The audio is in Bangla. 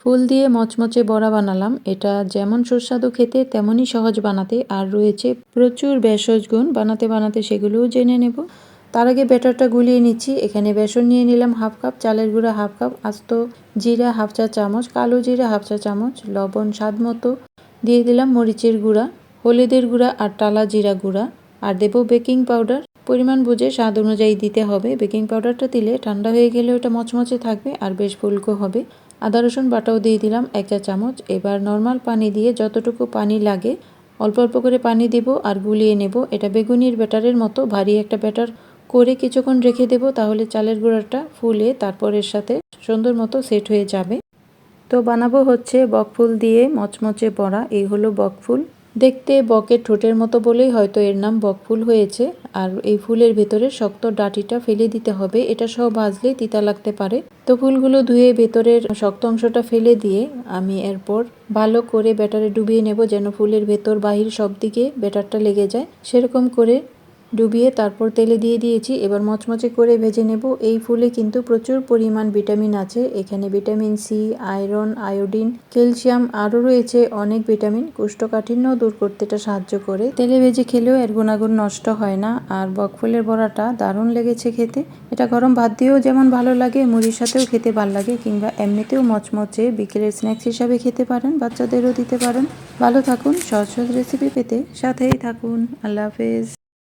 ফুল দিয়ে মচমচে বড়া বানালাম। এটা যেমন সুস্বাদু খেতে তেমনই সহজ বানাতে, আর রয়েছে প্রচুর ভেষজ গুণ। বানাতে বানাতে সেগুলোও জেনে নেব। তার আগে ব্যাটারটা গুলিয়ে নিচ্ছি। এখানে বেসন নিয়ে নিলাম হাফ কাপ, চালের গুঁড়া হাফ কাপ, আস্ত জিরা হাফ চা চামচ, কালো জিরা হাফ চা চামচ, লবণ স্বাদ মতো, দিয়ে দিলাম মরিচের গুঁড়া, হলুদের গুঁড়া আর টালা জিরা গুঁড়া, আর দেব বেকিং পাউডার। পরিমাণ বুঝে স্বাদ অনুযায়ী দিতে হবে। বেকিং পাউডারটা দিলে ঠান্ডা হয়ে গেলে ওটা মচমচে থাকবে আর বেশ ফুলকো হবে। আদা রসুন বাটাও দিয়ে দিলাম 1 চা চামচ। এবার নর্মাল পানি দিয়ে যতটুকু পানি লাগে অল্প অল্প করে পানি দেব আর গুলিয়ে নেব। এটা বেগুনির ব্যাটারের মতো ভারী একটা ব্যাটার করে কিছুক্ষণ রেখে দেব, তাহলে চালের গুঁড়াটা ফুলে তারপর এর সাথে সুন্দর মতো সেট হয়ে যাবে। তো বানাবো হচ্ছে বকফুল দিয়ে মচমচে বড়া। এই হলো বকফুল। দেখতে বকের ঠোঁটের মতো বলেই হয়তো এর নাম বকফুল হয়েছে। আর এই ফুলের ভেতরে শক্ত ডাঁটিটা ফেলে দিতে হবে, এটা সহ ভাজলে তিতা লাগতে পারে। তো ফুলগুলো ধুয়ে ভেতরের শক্ত অংশটা ফেলে দিয়ে আমি এরপর ভালো করে ব্যাটারে ডুবিয়ে নেব, যেন ফুলের ভেতর বাহির সব দিকে ব্যাটারটা লেগে যায়। সেরকম করে ডুবিয়ে তারপর তেলে দিয়ে দিয়েছি। এবার মচমচে করে ভেজে নেব। এই ফুলে কিন্তু প্রচুর পরিমাণ ভিটামিন আছে। এখানে vitamin C, iron, iodine, calcium, আরও রয়েছে অনেক ভিটামিন। কোষ্ঠকাঠিন্য দূর করতে এটা সাহায্য করে। তেলে ভেজে খেলেও এর গুণাগুণ নষ্ট হয় না। আর বকফুলের বড়াটা দারুণ লেগেছে খেতে। এটা গরম ভাত দিয়েও যেমন ভালো লাগে, মুড়ির সাথেও খেতে ভালো লাগে, কিংবা এমনিতেও মচমচে বিকেলের স্ন্যাক্স হিসাবে খেতে পারেন, বাচ্চাদেরও দিতে পারেন। ভালো থাকুন। সহজ সহজ রেসিপি পেতে সাথেই থাকুন। আল্লাহ হাফেজ।